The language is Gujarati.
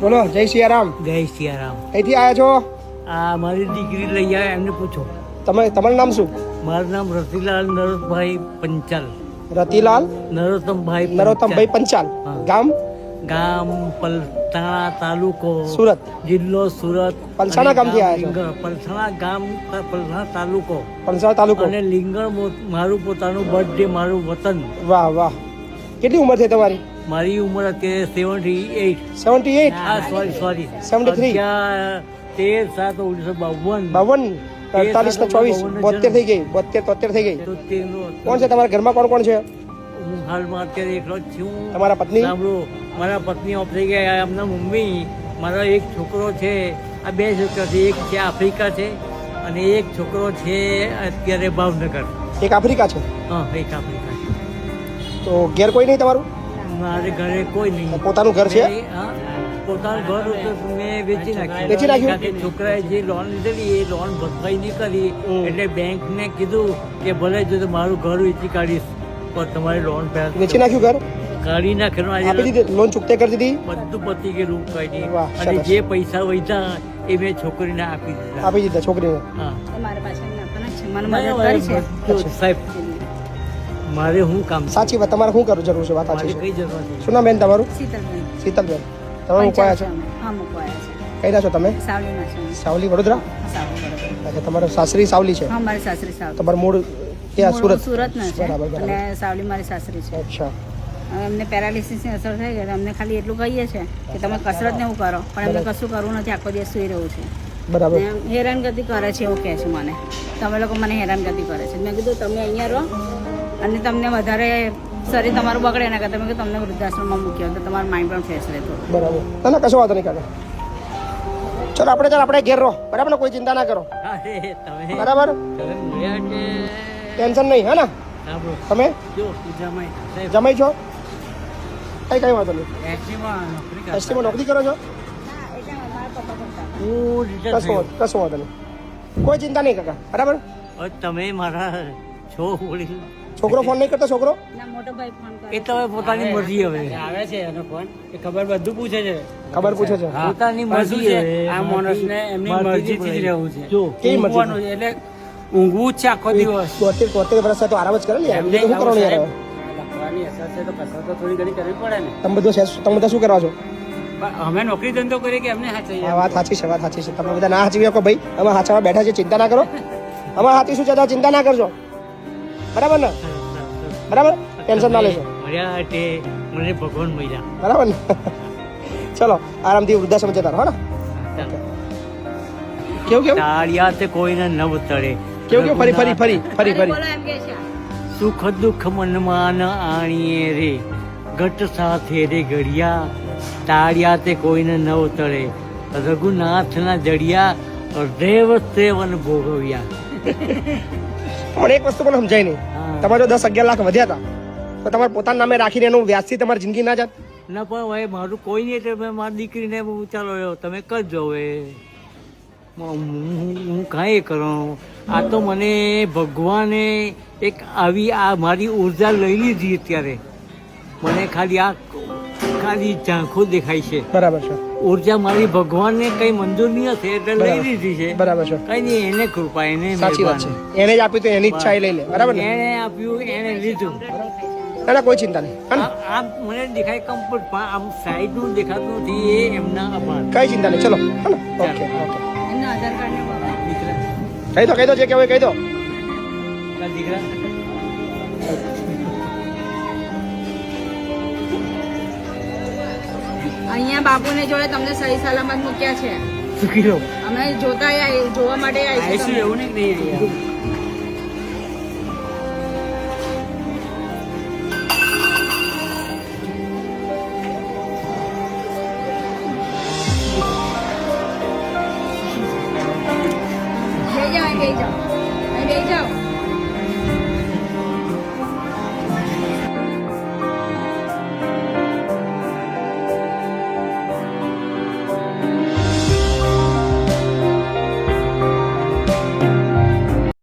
બોલો જય સિયારામ. જય સિયારામ. અહીંથી આવ્યા છો? આ મારી દીકરી લઈ આવે એમને પૂછો. તમારું નામ શું? મારું નામ રતિલાલ નરોત્તમભાઈ પંચાલ. રતિલાલ નરોત્તમભાઈ પંચાલ. હા. ગામ? ગામ પલસાણા, તાલુકો સુરત. જિલ્લો સુરત. પલસાણા ગામથી આવ્યા છો? પલસાણા ગામ, પલસાણા તાલુકો પલસાણા તાલુકો. અને લીંગણ મારું પોતાનું બર્થડે, મારું વતન. વાહ વાહ. કેટલી ઉંમર થઈ તમારી? મારી ઉંમર અત્યારે 78. 78? હા સોરી 73? 13/7/1952. 52? 48 ને 24 72 થઈ ગઈ. 72 73 થઈ ગઈ. તો તેનો કોણ છે તમારા ઘરમાં? કોણ કોણ છે? હું હાલમાં અત્યારે એકલો જ છું. તમારા પત્ની? સાંભળો, મારા પત્ની ઓફ થઈ ગયા, એમના મમ્મી, મારો એક છોકરો છે, આ બે છોકરા છે, એક છે આફ્રિકા છે અને એક છોકરો છે અત્યારે ભાવનગર. એક આફ્રિકા છે? હા, એક આફ્રિકા છે. તો ઘેર કોઈ નહીં તમારું? મારે ઘરે કોઈ નહીં. પોતાનું ઘર છે? હા, પોતાનું ઘર તો મેં વેચી નાખ્યું. વેચી નાખ્યું? કારણ કે છોકરાએ જે લોન લીધેલી એ લોન ભરપાઈ નહીં કરી એટલે બેંકને કીધું કે ભલે જો તો મારું ઘર વેચી કાઢીશ પણ તમારી લોન વેચી નાખ્યું ઘર? કાઢી નાખેલું. આપી દીધી લોન? ચૂકતે કરી દીધી? બધું પતી ગયેલું કઈ વાહ, અને સરસ. જે પૈસા વધ્યા એ મેં છોકરીને આપી દીધા. આપી દીધા છોકરીને? હા. મારા પાછળ નાખવાના છે, મને મદદ કરી છે. બધું સાહેબ મારે શું કામ છે? સાચી વાત. તમારે શું કરવું જરૂર છે? વાત સાચી મારે છે. કઈ જરૂર નથી. શું નામ બેન તમારું? શીતલબેન. શીતલબેન. તમે મૂકવાયા છો? હા, મૂકવાયા છે. કઈ ના છો તમે? સાવલીમાં છે. સાવલી, વડોદરા? સાવલી, બરોબર. અચ્છા, તમારું સાસરી સાવલી છે? હા, મારી સાસરી સાવલી. તમારું મૂળ ક્યાં? મૂળ સુરત? સુરતના છે બરાબર, બરાબર. અને સાવલી મારી સાસરી છે. અચ્છા. હવે એમને પેરાલિસિસની અસર થઈ ગઈ, અમને ખાલી એટલું કહીએ છે કે તમે કસરત ને એવું કરો, પણ એમને કશું કરવું નથી, આખો દિવસ સુઈ રહ્યું છે. બરાબર. ને હેરાનગતિ કરે છે એવું કહે છે મને. તમે લોકો મને હેરાનગતિ કરે છે. મેં કીધું તમે અહીંયા રહો અને તમને વધારે શરીર તમારું બગડે ના કે તમે કે તમને વૃદ્ધાશ્રમમાં મૂક્યો તો તમારું માઇન્ડ પણ ફ્રેશ રહે થોડું. બરાબર. ના ના, કશો વાંધો નહીં કાકા. ચલો આપણે ઘેર રહો, બરાબર ને? કોઈ ચિંતા ના કરો, અરે, તમે બરાબર? તમે મળ્યા કે ટેન્શન નહીં, હે ને? સાંભળો, તમે જો જમાઈ સાહેબ જમાઈ છો? કઈ વાંધો નહીં. એસટીમાં નોકરી કરતા. એસટીમાં નોકરી કરો છો? હું રિટાયર થયો. કશો વાંધો નહીં. કોઈ ચિંતા નહીં કાકા, બરાબર? હવે તમે મારા છો વડીલ. છોકરો ફોન નહીં કરતો? છોકરો ના, મોટો ભાઈ ફોન કરે. એ તો હવે પોતાની મરજી હવે. આવે છે એનો ફોન, એ ખબર બધું પૂછે છે. ખબર પૂછે છે? હા. પોતાની પણ શું મરજી છે, હવે. આ માણસને એમની મરજીથી જ રહેવું છે. જો કેવી મરજી? ઊંઘવાનું છે, એટલે ઊંઘવું જ છે આખો દિવસ. 73 વર્ષ થાય તો આરામ જ કરે ને યાર. એમને બીજું શું કરવાનું યાર? લખવાની અસર છે તો કસરત તો થોડી ઘણી કરવી પડે ને. તમે બધા શું કરવા છો? પણ અમે નોકરી ધંધો કરીએ કે એમને હાચવીએ? આ વાત સાચી છે, વાત સાચી છે. તમે બધા ના હાચવી શકો ભાઈ. અમે હાચવા બેઠા છે, ચિંતા ના કરો. અમે હાચવીશું છે, ચિંતા ના કરજો, બરાબર ને? બરાબર, ટેન્શન ના લેશો, મળ્યા તે મને ભગવાન મળ્યા. બરાબર ને? ચલો આરામથી વૃદ્ધાશ્રમ જતા રહો, હો ને? કેવું તાળિયા તે કોઈને ન ઉતરે. કેવું ફરી ફરી ફરી ફરી ફરી બોલો એમ કે છે. સુખ દુઃખ મનમાં ન આણીએ રે, ઘટ સાથે રે ઘડિયા, તાળિયા તે કોઈને ન ઉતરે, રઘુનાથના જડિયા, દેવ સેવન ભોગવ્યા. પણ એક વસ્તુ પણ સમજાય નહીં. હા. તમારે જો 10-11 લાખ વધ્યા હતા તો તમારે પોતાના નામે રાખીને એનું વ્યાજથી તમારી જિંદગી ના જાત? ના પણ હવે મારું કોઈ નહીં એટલે મેં મારી દીકરીને બહુ ચાલો તમે કરજો હવે. હું કાંઈ કરું. આ તો મને ભગવાને એક આવી આ મારી ઉર્જા લઈ લીધી અત્યારે. મને ખાલી ઝાંખો દેખાય છે. બરાબર છે, ઉર્જા મારી ભગવાનને કઈ મંજૂર નહીં હશે એટલે લઈ બરાબર. લીધી છે. બરાબર છે, કઈ નહીં, એને કૃપા, એને સાચી વાત છે. મહેરબાની. એને જ આપ્યું તો એની ઈચ્છા એ લઈ લે, બરાબર ને? એને આપ્યું, એને લીધું. ના ના, કોઈ ચિંતા નહીં, હે ને? આ મને દેખાય કમ્ફર્ટ, પણ આમ સાઈડ નું દેખાતું નથી, એ એમના આભાર. કઈ ચિંતા નહીં, ચલો, હે ને? Okay okay. એમના આધાર કાર્ડ ને બાબા. દીકરા, કહી દો જે કહેવાય કહી દો. આ દીકરા અહીંયા બાપુને જોડે તમને સહી સલામત મૂક્યા છે. સુખી રહો. અમે જોવા માટે આવીશું આવીશું. એવું નહીં કે નહીં અહીંયા.